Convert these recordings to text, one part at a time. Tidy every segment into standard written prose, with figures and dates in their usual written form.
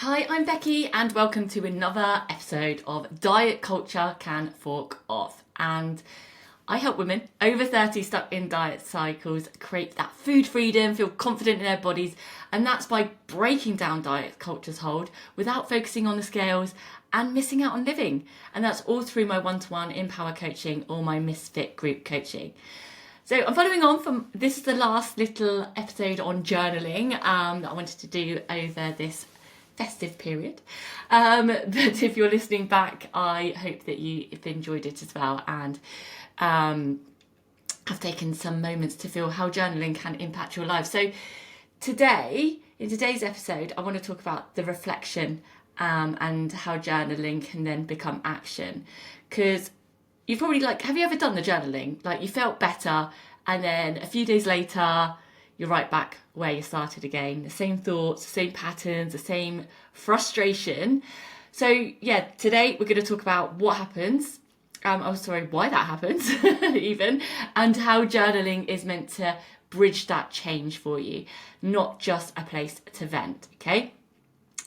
Hi, I'm Becky, and welcome to another episode of Diet Culture Can Fork Off. And I help women over 30 stuck in diet cycles create that food freedom, feel confident in their bodies, and that's by breaking down diet culture's hold without focusing on the scales and missing out on living. And that's all through my one-to-one Empower coaching or my Misfit group coaching. So I'm following on from, this is the last little episode on journaling that I wanted to do over this festive period. But if you're listening back, I hope that you've enjoyed it as well and have taken some moments to feel how journaling can impact your life. So today, in today's episode, I want to talk about the reflection and how journaling can then become action. Because you've probably have you ever done the journaling? You felt better and then a few days later, you're right back where you started again. The same thoughts, the same patterns, the same frustration. So yeah, today we're going to talk about what happens. Why that happens even, and how journaling is meant to bridge that change for you, not just a place to vent, okay?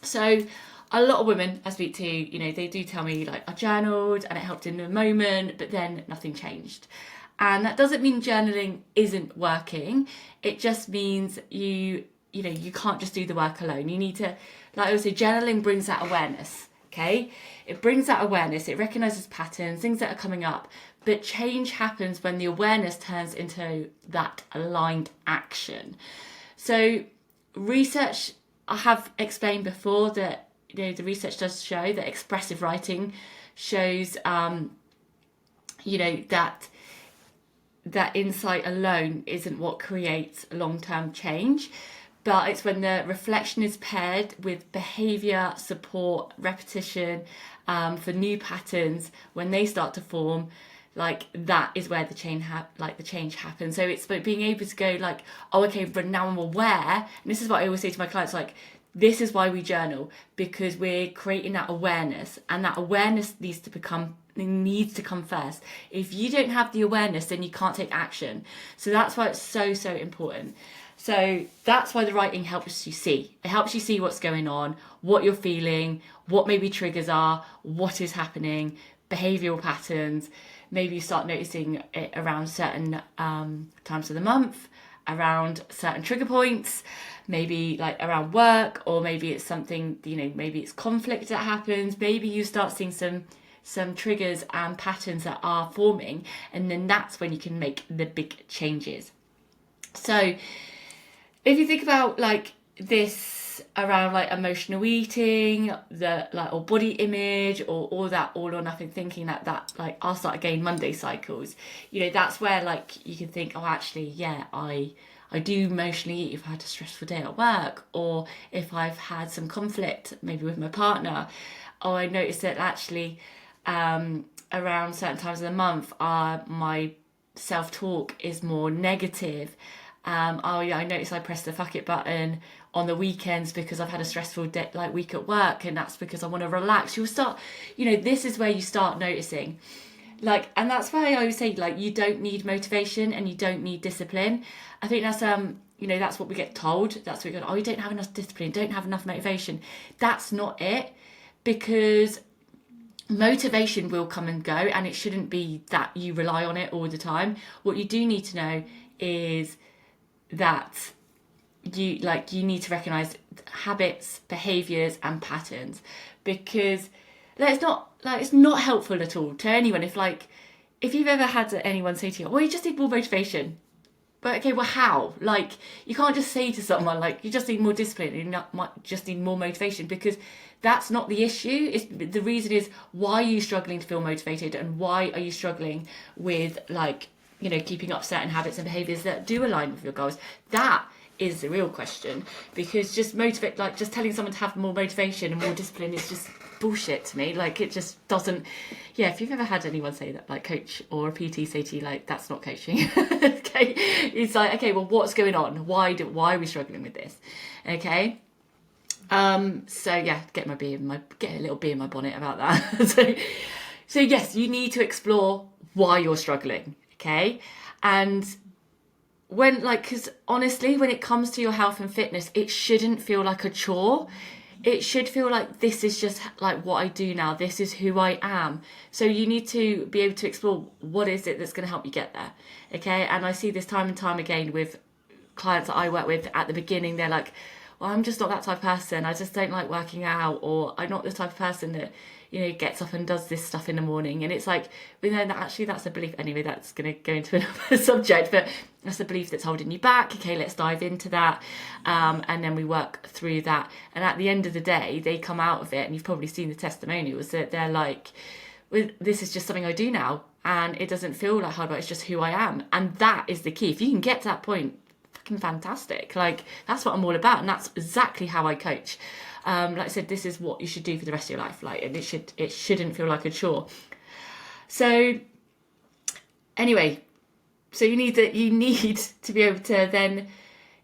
So a lot of women I speak to, they do tell me I journaled and it helped in the moment, but then nothing changed. And that doesn't mean journaling isn't working. It just means you can't just do the work alone. You need to, like I say, journaling brings that awareness, okay? It brings that awareness. It recognises patterns, things that are coming up. But change happens when the awareness turns into that aligned action. So research, I have explained before that, the research does show that expressive writing shows, that insight alone isn't what creates long-term change, but it's when the reflection is paired with behaviour, support, repetition for new patterns, when they start to form, that is where the change happens. So it's about being able to go but now I'm aware, and this is what I always say to my clients, this is why we journal, because we're creating that awareness, and that awareness needs to come first. If you don't have the awareness, then you can't take action. So that's why it's so important. So that's why the writing helps you see. It helps you see what's going on, what you're feeling, what maybe triggers are, what is happening, behavioural patterns. Maybe you start noticing it around certain times of the month, around certain trigger points, maybe around work, or maybe it's something, maybe it's conflict that happens. Maybe you start seeing some triggers and patterns that are forming, and then that's when you can make the big changes. So if you think about this around emotional eating, or body image, or all that all or nothing thinking, that I'll start again Monday cycles, that's where you can think, oh, actually, yeah, I do emotionally eat if I had a stressful day at work, or if I've had some conflict maybe with my partner, or I notice that actually around certain times of the month my self-talk is more negative. I notice I press the fuck it button on the weekends because I've had a stressful day, week at work, and that's because I want to relax. You'll start, this is where you start noticing. And that's why I always say, you don't need motivation and you don't need discipline. I think that's, that's what we get told. That's what we go, oh, you don't have enough discipline, don't have enough motivation. That's not it, because motivation will come and go, and it shouldn't be that you rely on it all the time. What you do need to know is that you need to recognize habits, behaviors, and patterns, because it's not helpful at all to anyone if you've ever had anyone say to you, well, you just need more motivation. But okay, well, how? You can't just say to someone you just need more discipline, you just need more motivation, because that's not the issue. The reason is, why are you struggling to feel motivated, and why are you struggling with keeping up certain habits and behaviours that do align with your goals? That is the real question, because just just telling someone to have more motivation and more discipline is just bullshit to me. It just doesn't. Yeah, if you've ever had anyone say that, coach or a PT say to you, that's not coaching. Okay, it's okay, well, what's going on? Why are we struggling with this? Okay. So yeah, get a little bee in my bonnet about that. so yes, you need to explore why you're struggling. Okay, and because honestly, when it comes to your health and fitness, it shouldn't feel like a chore. it should feel like this is just like what I do now. This is who I am. So you need to be able to explore what is it that's going to help you get there. Okay. And I see this time and time again with clients that I work with. At the beginning, they're like, well, I'm just not that type of person. I just don't like working out, or I'm not the type of person that, gets up and does this stuff in the morning. And it's like, we know that actually that's a belief. Anyway, that's going to go into another subject, but that's a belief that's holding you back. Okay, let's dive into that. And then we work through that. And at the end of the day, they come out of it, and you've probably seen the testimonials, that they're like, this is just something I do now. And it doesn't feel like hard work, it's just who I am. And that is the key. If you can get to that point, fucking fantastic. Like, that's what I'm all about. And that's exactly how I coach. Like I said, this is what you should do for the rest of your life. Like, and it shouldn't feel like a chore. So anyway, so you need to be able to then,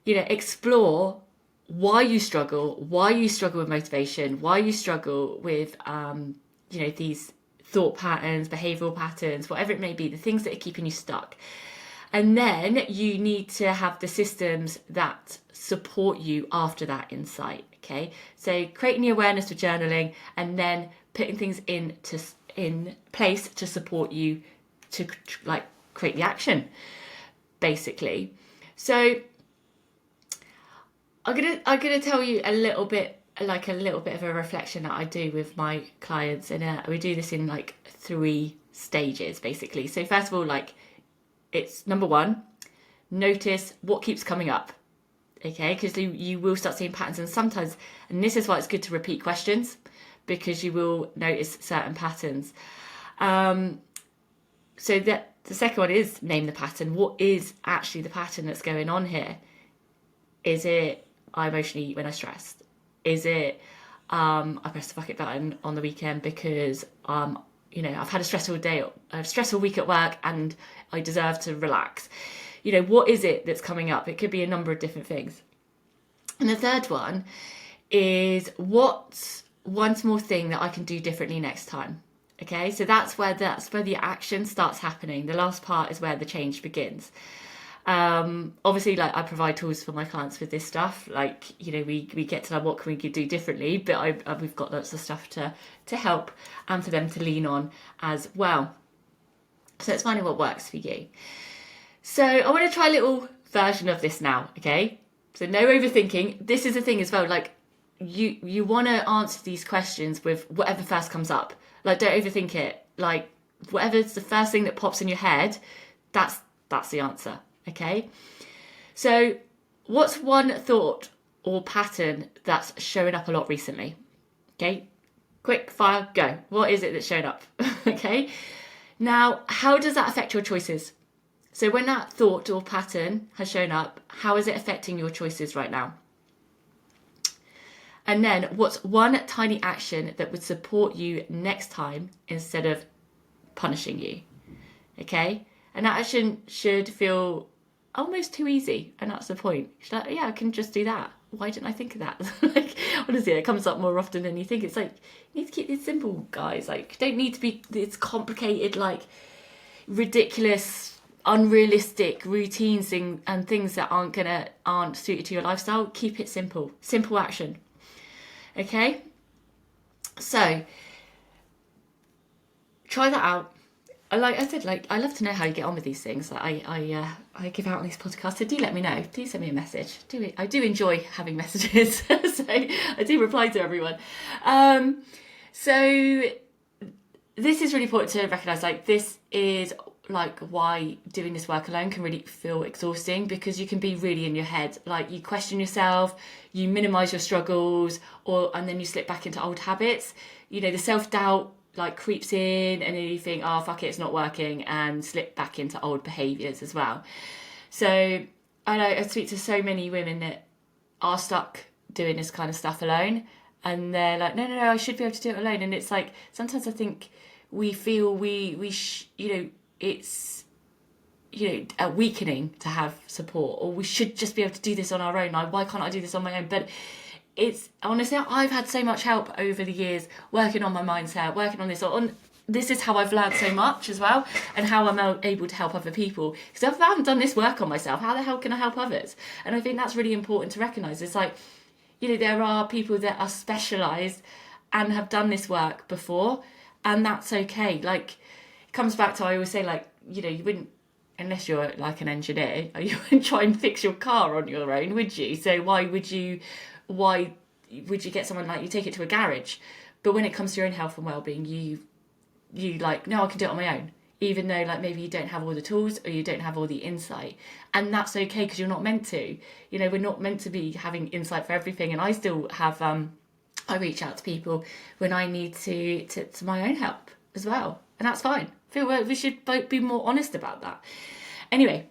explore why you struggle with motivation, why you struggle with, these thought patterns, behavioral patterns, whatever it may be, the things that are keeping you stuck. And then you need to have the systems that support you after that insight. Okay, so creating the awareness with journaling, and then putting things in place to support you to like create the action, basically. So I'm gonna tell you a little bit of a reflection that I do with my clients, and we do this in like 3 stages, basically. So first of all, like, it's number 1, notice what keeps coming up. Okay, because you will start seeing patterns, and sometimes, and this is why it's good to repeat questions, because you will notice certain patterns. So that the second one is name the pattern. What is actually the pattern that's going on here? Is it I emotionally eat when I'm stressed? Is it I press the bucket button on the weekend because I've had a stressful week at work and I deserve to relax? What is it that's coming up? It could be a number of different things. And the third one is, what's one small thing that I can do differently next time? Okay, so that's where the action starts happening. The last part is where the change begins. Obviously, like, I provide tools for my clients with this stuff. Like, we get to know what can we do differently, but we've got lots of stuff to help and for them to lean on as well. So it's finding what works for you. So I want to try a little version of this now, okay? So no overthinking. This is the thing as well, like, you want to answer these questions with whatever first comes up. Like, don't overthink it. Like, whatever's the first thing that pops in your head, that's the answer, okay? So what's one thought or pattern that's showing up a lot recently? Okay, quick fire, go. What is it that's showing up? Okay, now how does that affect your choices? So when that thought or pattern has shown up, how is it affecting your choices right now? And then what's one tiny action that would support you next time instead of punishing you? Okay, and that action should feel almost too easy, and that's the point. She's like, yeah, I can just do that. Why didn't I think of that? Like, honestly, it comes up more often than you think. It's like, you need to keep it simple, guys. Like, don't need to be it's complicated, like ridiculous, unrealistic routines and things that aren't suited to your lifestyle. Keep it simple action. Okay, so try that out. Like I said, like, I love to know how you get on with these things that I give out on these podcasts. So do let me know. Do send me a message. I do enjoy having messages, so I do reply to everyone. So this is really important to recognise. Like, this is like why doing this work alone can really feel exhausting, because you can be really in your head. Like, you question yourself, you minimise your struggles, and then you slip back into old habits. The self-doubt like creeps in, and then you think, oh fuck it, it's not working, and slip back into old behaviours as well. So I know I speak to so many women that are stuck doing this kind of stuff alone, and they're like, no, I should be able to do it alone. And it's like, sometimes I think we feel it's weakening to have support, or we should just be able to do this on our own. Like, why can't I do this on my own? But it's honestly, I've had so much help over the years working on my mindset, working on this. This is how I've learned so much as well, and how I'm able to help other people. Because if I haven't done this work on myself, how the hell can I help others? And I think that's really important to recognise. It's like, there are people that are specialised and have done this work before, and that's okay. Like, it comes back to, I always say, like, you wouldn't, unless you're like an engineer, you wouldn't try and fix your car on your own, would you? So why would you get someone, like, you take it to a garage? But when it comes to your own health and well-being, you like, no, I can do it on my own, even though, like, maybe you don't have all the tools or you don't have all the insight, and that's okay, because you're not meant to. We're not meant to be having insight for everything. And I still have I reach out to people when I need to my own help as well, and that's fine. I feel we should both be more honest about that. Anyway,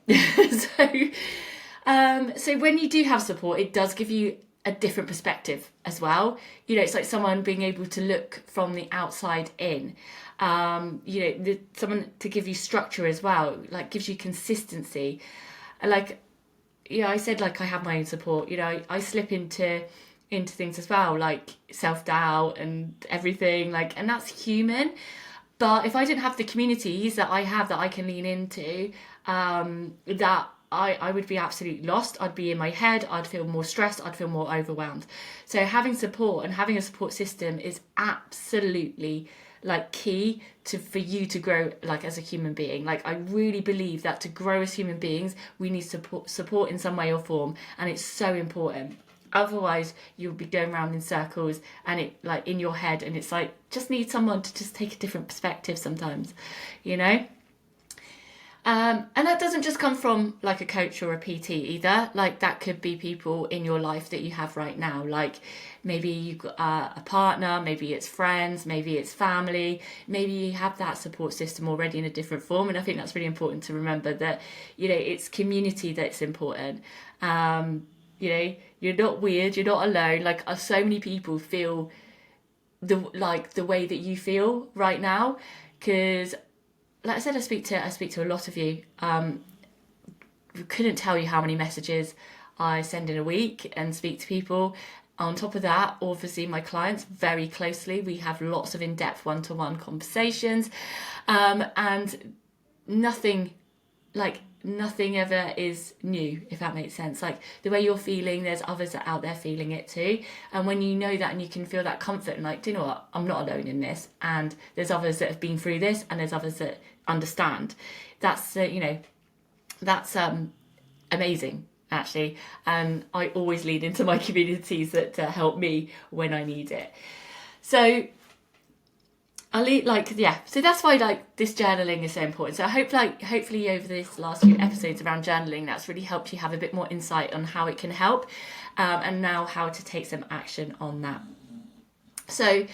so when you do have support, it does give you a different perspective as well. It's like someone being able to look from the outside in. Someone to give you structure as well, like, gives you consistency. Like, I said, like, I have my own support. I slip into things as well, like self-doubt and everything, like, and that's human. But if I didn't have the communities that I have that I can lean into, that I would be absolutely lost. I'd be in my head, I'd feel more stressed, I'd feel more overwhelmed. So having support and having a support system is absolutely, like, key for you to grow, like, as a human being. Like, I really believe that to grow as human beings, we need support in some way or form, and it's so important. Otherwise, you'll be going around in circles, and it, like, in your head, and it's like, just need someone to just take a different perspective sometimes, And that doesn't just come from, like, a coach or a PT either. Like, that could be people in your life that you have right now. Like, maybe you've got a partner, maybe it's friends, maybe it's family, maybe you have that support system already in a different form. And I think that's really important to remember, that, it's community that's important. You're not weird, you're not alone. Like, so many people feel the way that you feel right now, because, like I said, I speak to a lot of you. Couldn't tell you how many messages I send in a week and speak to people. On top of that, obviously, my clients very closely. We have lots of in-depth one-to-one conversations, and nothing ever is new, if that makes sense. Like, the way you're feeling, there's others that are out there feeling it too. And when you know that, and you can feel that comfort, and, like, do you know what, I'm not alone in this, and there's others that have been through this, and there's others that understand. That's that's amazing, actually. And I always lean into my communities that help me when I need it. So so that's why, like, this journaling is so important. So I hope, like, hopefully over this last few episodes around journaling, that's really helped you have a bit more insight on how it can help, and now how to take some action on that. So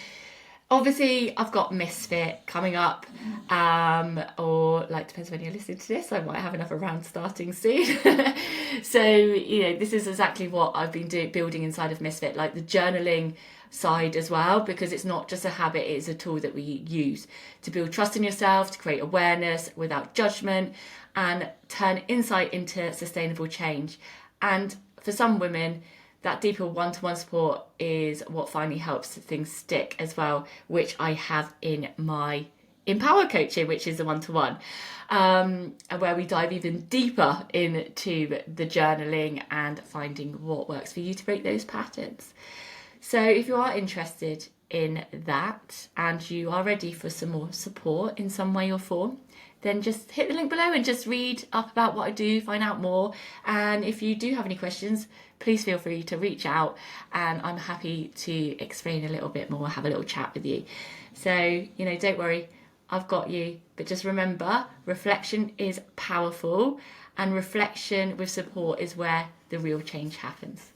obviously, I've got Misfit coming up, or, like, depends when you're listening to this, I might have another round starting soon. So, this is exactly what I've been building inside of Misfit, like the journaling side as well, because it's not just a habit, it's a tool that we use to build trust in yourself, to create awareness without judgment, and turn insight into sustainable change. And for some women, that deeper one-to-one support is what finally helps things stick as well, which I have in my Empower coaching, which is the one-to-one, where we dive even deeper into the journaling and finding what works for you to break those patterns. So if you are interested in that, and you are ready for some more support in some way or form, then just hit the link below and just read up about what I do, find out more. And if you do have any questions, please feel free to reach out, and I'm happy to explain a little bit more, have a little chat with you. So, don't worry, I've got you. But just remember, reflection is powerful, and reflection with support is where the real change happens.